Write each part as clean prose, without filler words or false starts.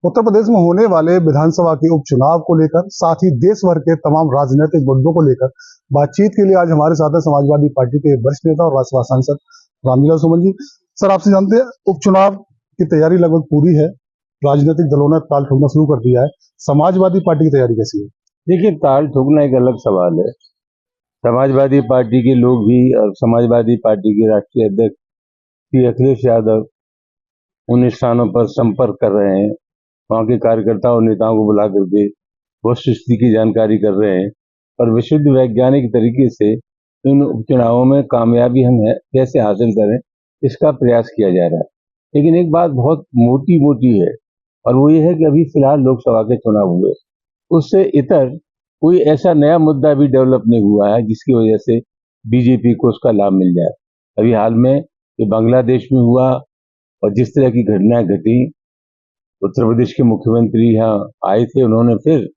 उत्तर प्रदेश में होने वाले विधानसभा के उपचुनाव को लेकर साथ ही देश भर के तमाम राजनीतिक मुद्दों को लेकर बातचीत के लिए आज हमारे साथ है समाजवादी पार्टी के वरिष्ठ नेता और राज्यसभा सांसद रामलीला सुमन जी। सर, आपसे जानते हैं, उपचुनाव की तैयारी लगभग पूरी है, राजनीतिक दलों ने ताल ठोकना शुरू कर दिया है, समाजवादी पार्टी की तैयारी कैसी है? देखिए, ताल ठोकना एक अलग सवाल है। समाजवादी पार्टी के लोग भी और समाजवादी पार्टी के राष्ट्रीय अध्यक्ष श्री अखिलेश यादव उन स्थानों पर संपर्क कर रहे हैं, वहाँ के कार्यकर्ताओं और नेताओं को बुला करके वस्तु स्थिति की जानकारी कर रहे हैं और विशुद्ध वैज्ञानिक तरीके से इन उपचुनावों में कामयाबी हम कैसे हासिल करें, इसका प्रयास किया जा रहा है। लेकिन एक बात बहुत मोटी है और वो ये है कि अभी फिलहाल लोकसभा के चुनाव हुए, उससे इतर कोई ऐसा नया मुद्दा भी डेवलप नहीं हुआ है जिसकी वजह से बीजेपी को उसका लाभ मिल जाए। अभी हाल में ये बांग्लादेश में हुआ और जिस तरह की घटनाएं घटी, उत्तर प्रदेश के मुख्यमंत्री यहाँ आए थे, उन्होंने फिर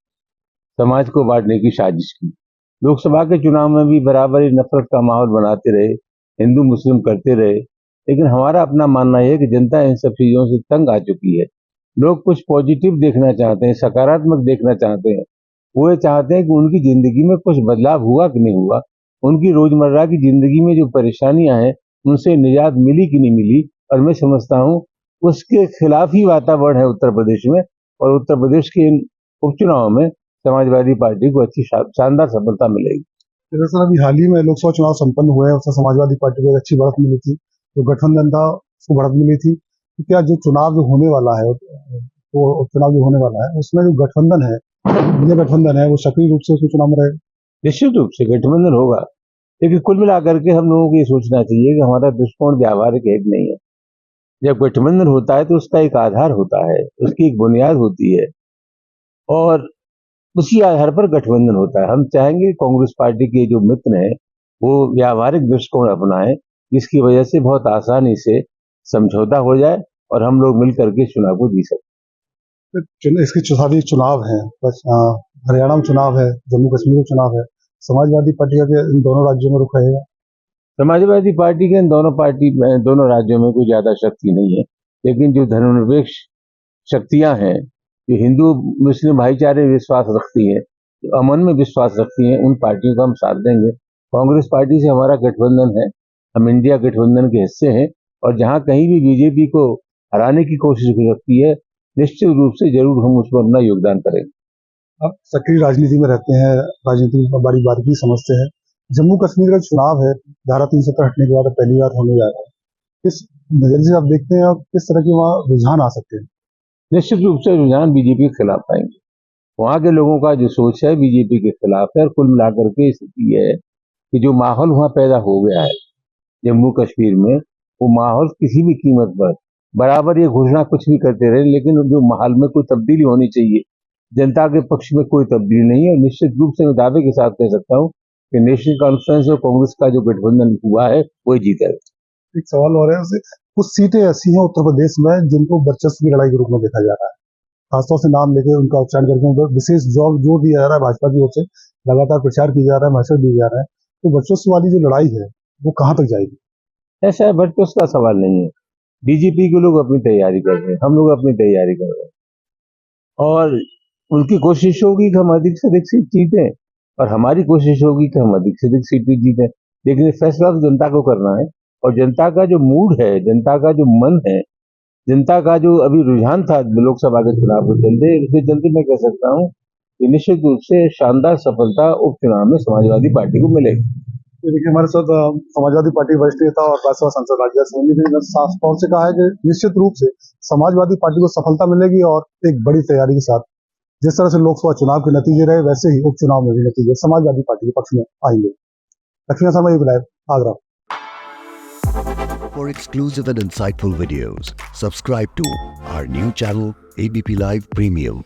समाज को बांटने की साजिश की। लोकसभा के चुनाव में भी बराबर ही नफरत का माहौल बनाते रहे, हिंदू मुस्लिम करते रहे। लेकिन हमारा अपना मानना है कि जनता इन सब चीजों से तंग आ चुकी है। लोग कुछ पॉजिटिव देखना चाहते हैं, सकारात्मक देखना चाहते हैं। वो ये चाहते हैं कि उनकी जिंदगी में कुछ बदलाव हुआ कि नहीं हुआ, उनकी रोजमर्रा की जिंदगी में जो परेशानियां हैं उनसे निजात मिली कि नहीं मिली। और मैं समझता हूँ उसके खिलाफ ही वातावरण है उत्तर प्रदेश में, और उत्तर प्रदेश के इन उपचुनाव में समाजवादी पार्टी को अच्छी शानदार सफलता मिलेगी। दरअसल अभी हाल ही में लोकसभा चुनाव संपन्न हुए हैं, उसमें समाजवादी पार्टी को एक अच्छी बढ़त मिली थी, जो गठबंधन था उसको बढ़त मिली थी। तो क्या जो चुनाव जो होने वाला है, तो उपचुनाव जो होने वाला है उसमें जो गठबंधन है, ये गठबंधन है, वो सक्रिय रूप से उसमें चुनाव में रहेगा? निश्चित रूप से गठबंधन होगा, लेकिन कुल मिलाकर के हम लोगों को ये सोचना चाहिए कि हमारा दृष्टिकोण व्यावहारिक एक नहीं है। जब गठबंधन होता है तो उसका एक आधार होता है, उसकी एक बुनियाद होती है और उसी आधार पर गठबंधन होता है। हम चाहेंगे कांग्रेस पार्टी के जो मित्र हैं वो व्यावहारिक दृष्टिकोण अपनाएं, जिसकी वजह से बहुत आसानी से समझौता हो जाए और हम लोग मिलकर के चुनाव को जी सकते। इसके साथ चुनाव है, बस हरियाणा में चुनाव है, जम्मू कश्मीर में चुनाव है, समाजवादी पार्टी का इन दोनों राज्यों में रुख रहेगा? समाजवादी पार्टी के इन दोनों राज्यों में कोई ज्यादा शक्ति नहीं है, लेकिन जो धर्मनिरपेक्ष शक्तियां हैं, जो हिंदू मुस्लिम भाईचारे में विश्वास रखती है, जो अमन में विश्वास रखती हैं, उन पार्टियों का हम साथ देंगे। कांग्रेस पार्टी से हमारा गठबंधन है, हम इंडिया गठबंधन के हिस्से हैं और जहां कहीं भी बीजेपी को हराने की कोशिश की सकती है, निश्चित रूप से जरूर हम उसमें अपना योगदान करेंगे। अब सक्रिय राजनीति में रहते हैं, राजनीति में बड़ी बारीकी समझते हैं। जम्मू कश्मीर का चुनाव है, धारा 370 हटने के बाद पहली बार होने जा रहा है, किस नजरिए से आप देखते हैं और किस तरह के वहाँ रुझान आ सकते हैं? निश्चित रूप से रुझान बीजेपी के खिलाफ आएंगे। वहां के लोगों का जो सोच है बीजेपी के खिलाफ है और कुल मिलाकर के स्थिति है कि जो माहौल वहां पैदा हो गया है जम्मू कश्मीर में, वो माहौल किसी भी कीमत पर, बराबर ये घोषणा कुछ भी करते रहे, लेकिन जो माहौल में कोई तब्दीली होनी चाहिए, जनता के पक्ष में कोई तब्दीली नहीं है। और निश्चित रूप से मैं दावे के साथ कह सकता हूँ कि नेशनल कॉन्फ्रेंस और कांग्रेस का जो गठबंधन हुआ है वही जीता है। एक सवाल और है, कुछ सीटें ऐसी हैं उत्तर प्रदेश में जिनको वर्चस्व की लड़ाई के रूप में देखा जा रहा है, खासतौर से नाम लेके उनका उच्चारण करके उनको विशेष जोर दिया जा रहा है। भाजपा की ओर से लगातार प्रचार किया जा रहा है, भाषण दिया जा रहा है। तो वर्चस्व वाली जो लड़ाई है वो कहाँ तक जाएगी? ऐसा वर्चस्व का सवाल नहीं है। बीजेपी के लोग अपनी तैयारी कर रहे हैं, हम लोग अपनी तैयारी कर रहे हैं और उनकी कोशिश होगी कि हम अधिक से अधिक सीट जीतें और हमारी कोशिश होगी कि हम अधिक से अधिक सीटें जीतें। लेकिन फैसला तो जनता को करना है और जनता का जो मूड है, जनता का जो मन है, जनता का जो अभी रुझान था लोकसभा के चुनाव को चलते, उसके चलते मैं कह सकता हूँ कि निश्चित रूप से शानदार सफलता उपचुनाव में समाजवादी पार्टी को मिलेगी। देखिए, हमारे साथ समाजवादी पार्टी वरिष्ठ नेता और राज्यसभा सांसद रामलीला सुमन जी ने साफ तौर से कहा है कि निश्चित रूप से समाजवादी पार्टी को सफलता मिलेगी और एक बड़ी तैयारी के साथ जिस तरह से लोकसभा चुनाव के नतीजे रहे, वैसे ही उपचुनाव में भी नतीजे समाजवादी पार्टी के पक्ष में आएंगे। Lakshmi Sharma, live Agra. For exclusive and insightful videos, subscribe to our new channel ABP Live Premium.